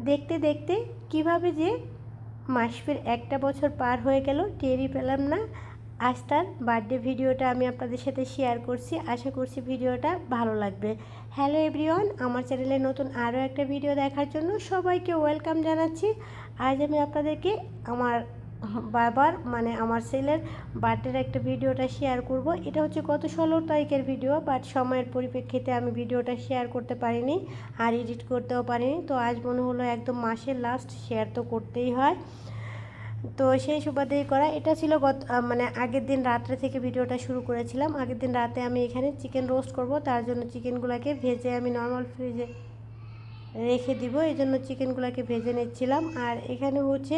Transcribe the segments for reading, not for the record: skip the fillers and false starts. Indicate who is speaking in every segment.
Speaker 1: দেখতে দেখতে কিভাবে যে মাসফির একটা বছর পার হয়ে গেল টেরই পেলাম না। আজ তার বার্থডে ভিডিওটা আমি আপনাদের সাথে শেয়ার করছি, আশা করছি ভিডিওটা ভালো লাগবে। হ্যালো এভরিওয়ান, আমার চ্যানেলে নতুন আরও একটা ভিডিও দেখার জন্য সবাইকে ওয়েলকাম জানাচ্ছি। আজ আমি আপনাদেরকে আমার বাবার আমার ছেলের বার্থডের একটা ভিডিওটা শেয়ার করব। এটা হচ্ছে গত 16 তারিখের ভিডিও, বাট সময়ের পরিপ্রেক্ষিতে আমি ভিডিওটা শেয়ার করতে পারিনি আর এডিট করতেও পারিনি। তো আজ মনে হলো একদম মাসের লাস্ট, শেয়ার তো করতেই হয়, তো সেই সুবাদেই করা। এটা ছিল আগের দিন রাত্রে থেকে ভিডিওটা শুরু করেছিলাম। আগের দিন রাতে আমি এখানে চিকেন রোস্ট করব, তার জন্য চিকেনগুলোকে ভেজে আমি নর্মাল ফ্রিজে রেখে দিব, এই জন্য চিকেনগুলোকে ভেজে নিচ্ছিলাম। আর এখানে হচ্ছে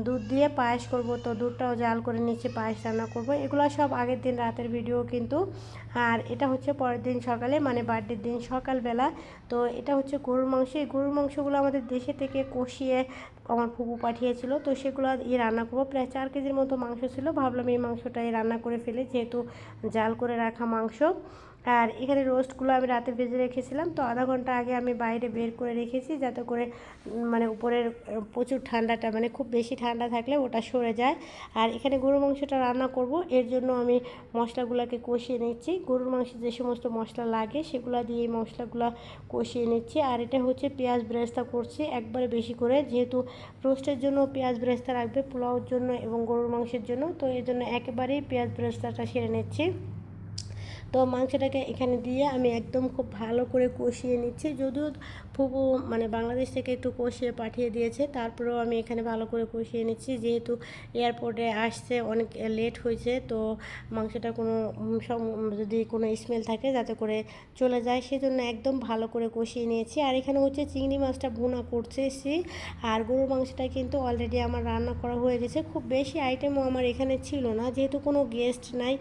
Speaker 1: দুধ দিয়ে পায়েস করব, তো দুধটাও জাল করে নিচ্ছি, পায়েস রান্না করব। এগুলো সব আগের দিন রাতের ভিডিও কিন্তু। আর এটা হচ্ছে পরের দিন সকালে, বার্থডের দিন সকালবেলা। তো এটা হচ্ছে গরুর মাংস। এই গরুর মাংসগুলো আমাদের দেশে থেকে কষিয়ে আমার ফুপু পাঠিয়েছিল, তো সেগুলো রান্না করবো। প্রায় 4 কেজির মতো মাংস ছিল, ভাবলাম এই মাংসটাই রান্না করে ফেলে, যেহেতু জাল করে রাখা মাংস। আর এখানে রোস্টগুলো আমি রাতে ভেজে রেখেছিলাম, তো আধা ঘন্টা আগে আমি বাইরে বের করে রেখেছি, যাতে করে উপরের প্রচুর ঠান্ডাটা খুব বেশি ঠান্ডা থাকলে ওটা সরে যায়। আর এখানে গরুর মাংসটা রান্না করব, এর জন্য আমি মশলাগুলোকে কষিয়ে নিচ্ছি। গরুর মাংসে যে সমস্ত মশলা লাগে সেগুলো দিয়ে এই মশলাগুলো কষিয়ে নিচ্ছি। আর এটা হচ্ছে পেঁয়াজ বেরেস্তা করছি একবারে বেশি করে, যেহেতু রোস্টের জন্য পেঁয়াজ বেরেস্তা রাখবে, পোলাওর জন্য এবং গরুর মাংসের জন্য, তো এই জন্য একেবারেই পেঁয়াজ বেরেস্তাটা সেরে নিচ্ছি। তো মাংসটাকে এখানে দিয়ে আমি একদম খুব ভালো করে কষিয়ে নিচ্ছি। যদিও ফুপু বাংলাদেশ থেকে একটু কষিয়ে পাঠিয়ে দিয়েছে, তারপরেও আমি এখানে ভালো করে কষিয়ে নিচ্ছি, যেহেতু এয়ারপোর্টে আসছে অনেক লেট হয়েছে। তো মাংসটা যদি কোনো স্মেল থাকে যাতে করে চলে যায়, সেজন্য একদম ভালো করে কষিয়ে নিয়েছি। আর এখানে হচ্ছে চিংড়ি মাছটা ভুনা করতেছি। আর গরুর মাংসটা কিন্তু অলরেডি আমার রান্না করা হয়ে গেছে। খুব বেশি আইটেমও আমার এখানে ছিল না, যেহেতু কোনো গেস্ট নাই,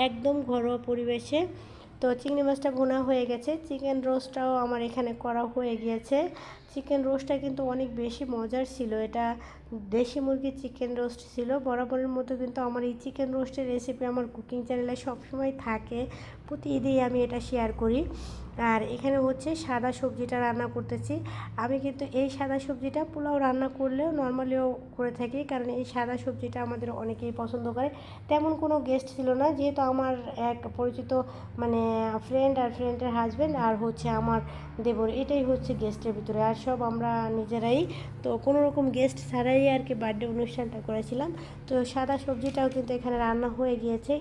Speaker 1: একদম ঘরোয়া পরিবেশে। তো চিংড়ি মাছটা ভুনা হয়ে গেছে, চিকেন রোস্টটাও আমার এখানে করা হয়ে গিয়েছে। চিকেন রোস্টটা কিন্তু অনেক বেশি মজার ছিল, এটা দেশি মুরগির চিকেন রোস্ট ছিল। বরাবরের মতো কিন্তু আমার এই চিকেন রোস্টের রেসিপি আমার কুকিং চ্যানেলে সবসময় থাকে, প্রতি ঈদেই আমি এটা শেয়ার করি। আর এখানে হচ্ছে সাদা সবজিটা রান্না করতেছি। আমি কিন্তু এই সাদা সবজিটা পোলাও রান্না করলেও নর্মালিও করে থাকি, কারণ এই সাদা সবজিটা আমাদের অনেকেই পছন্দ করে। তেমন কোনো গেস্ট ছিল না, যেহেতু আমার এক পরিচিত ফ্রেন্ড আর ফ্রেন্ডের হাজব্যান্ড আর হচ্ছে আমার দেবর, এটাই হচ্ছে গেস্টের ভিতরে, আর সব আমরা নিজেরাই। তো কোনো রকম গেস্ট ছাড়াই আর কি বার্থডে অনুষ্ঠানটা করেছিলাম। তো সাদা সবজিটাও কিন্তু এখানে রান্না হয়ে গিয়েছে।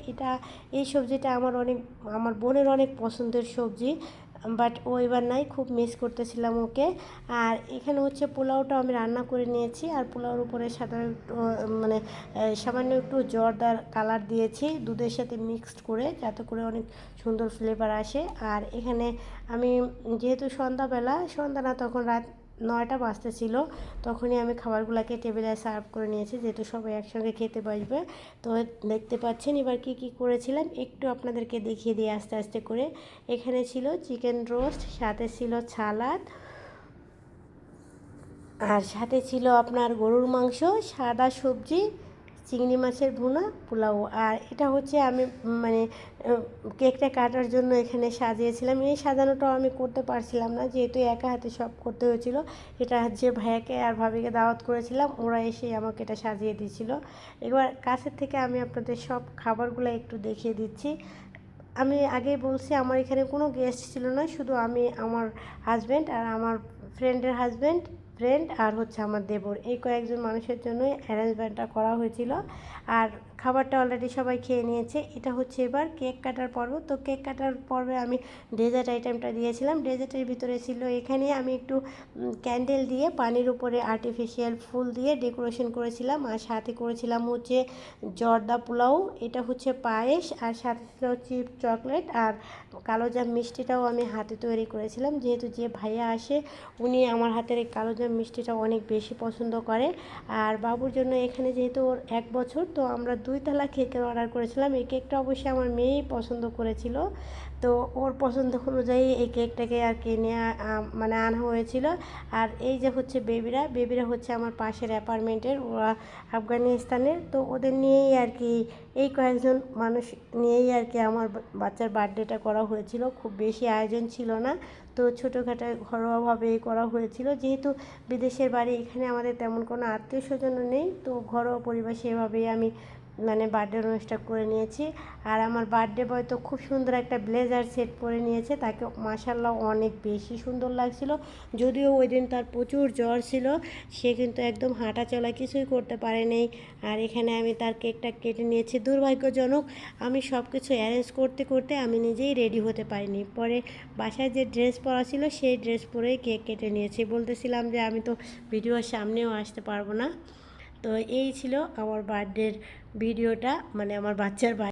Speaker 1: এই সবজিটা আমার বোনের অনেক পছন্দের সবজি, বাট ও এবার নাই, খুব মিস করতেছিলাম ওকে। আর এখানে হচ্ছে পোলাওটা আমি রান্না করে নিয়েছি, আর পোলাওর উপরে সামান্য একটু জর্দার কালার দিয়েছি দুধের সাথে মিক্সড করে, যাতে করে অনেক সুন্দর ফ্লেভার আসে। আর এখানে আমি যেহেতু সন্ধ্যা না, তখন রাত 9টা বাজতেছিল, তখনই আমি খাবারগুলোকে টেবিলে সার্ভ করে নিয়েছি, যেহেতু সবাই একসঙ্গে খেতে বসবে। তো দেখতে পাচ্ছেন এবার কি করেছিলাম, একটু আপনাদেরকে দেখিয়ে দিয়ে আস্তে আস্তে করে। এখানে ছিল চিকেন রোস্ট, সাথে ছিল সালাদ, আর সাথে ছিল আপনার গরুর মাংস, সাদা সবজি, চিংড়ি মাছের ভুনা, পোলাও। আর এটা হচ্ছে আমি কেকটা কাটার জন্য এখানে সাজিয়েছিলাম। এই সাজানোটাও আমি করতে পারছিলাম না, যেহেতু একা হাতে সব করতে হয়েছিল। এটা যে ভাইয়াকে আর ভাবিকে দাওয়াত করেছিলাম, ওরা এসে আমাকে এটা সাজিয়ে দিয়েছিল। এবার কাছের থেকে আমি আপনাদের সব খাবারগুলো একটু দেখিয়ে দিচ্ছি। আমি আগেই বলছি আমার এখানে কোনো গেস্ট ছিল না, শুধু আমি, আমার হাজব্যান্ড আর আমার ফ্রেন্ড আর হচ্ছে আমার দেবর, এই কয়েকজন মানুষের জন্যই অ্যারেঞ্জমেন্টটা করা হয়েছিল। আর খাবারটা অলরেডি সবাই খেয়ে নিয়েছে। এটা হচ্ছে এবার কেক কাটার পর্ব। তো কেক কাটার পর্বে আমি ডেজার্ট আইটেমটা দিয়েছিলাম। ডেজার্টের ভিতরে ছিল এখানে আমি একটু ক্যান্ডেল দিয়ে পানির উপরে আর্টিফিশিয়াল ফুল দিয়ে ডেকোরেশন করেছিলাম, আর সাথে করেছিলাম হচ্ছে জর্দা পোলাও, এটা হচ্ছে পায়েস, আর সাথে ছিল চিপ চকলেট, আর কালোজাম মিষ্টিটাও আমি হাতে তৈরি করেছিলাম, যেহেতু যে ভাইয়া আসে উনি আমার হাতের এই কালোজাম মিষ্টিটা অনেক বেশি পছন্দ করে। আর বাবুর জন্য এখানে যেহেতু ওর 1 বছর, তো আমরা 2 2 তলা কেকের অর্ডার করেছিলাম। এই কেকটা অবশ্যই আমার মেয়েই পছন্দ করেছিল, তো ওর পছন্দ অনুযায়ী এই কেকটাকে আর কি নিয়ে মানে আনা হয়েছিল। আর এই যে হচ্ছে বেবিরা হচ্ছে আমার পাশের অ্যাপার্টমেন্টের, ওরা আফগানিস্তানের, তো ওদের নিয়েই আর কি এই কয়েকজন মানুষ নিয়েই আর কি আমার বাচ্চার বার্থডেটা করা হয়েছিল। খুব বেশি আয়োজন ছিল না, তো ছোটোখাটো ঘরোয়াভাবেই করা হয়েছিল। যেহেতু বিদেশের বাড়ি, এখানে আমাদের তেমন কোনো আত্মীয় স্বজনও নেই, তো ঘরোয়া পরিবেশ সেভাবেই আমি মানে বার্থডে অনুষ্ঠান করে নিয়েছি। আর আমার বার্থডে বয় তো খুব সুন্দর একটা ব্লেজার সেট পরে নিয়েছে, তাকে মাশাআল্লাহ অনেক বেশি সুন্দর লাগছিল। যদিও ওই দিন তার প্রচুর জ্বর ছিল, সে কিন্তু একদম হাঁটা চলা কিছুই করতে পারেনি। আর এখানে আমি তার কেকটা কেটে নিয়েছি। দুর্ভাগ্যজনক, আমি সব কিছু অ্যারেঞ্জ করতে করতে আমি নিজেই রেডি হতে পারিনি। পরে বাসায় যে ড্রেস পরা ছিল সেই ড্রেস পরেই কেক কেটে নিয়েছি। বলতেছিলাম যে আমি তো ভিডিওর সামনেও আসতে পারবো না। তো এই ছিল আমার বার্থডের ভিডিওটা, মানে আমার বাচ্চার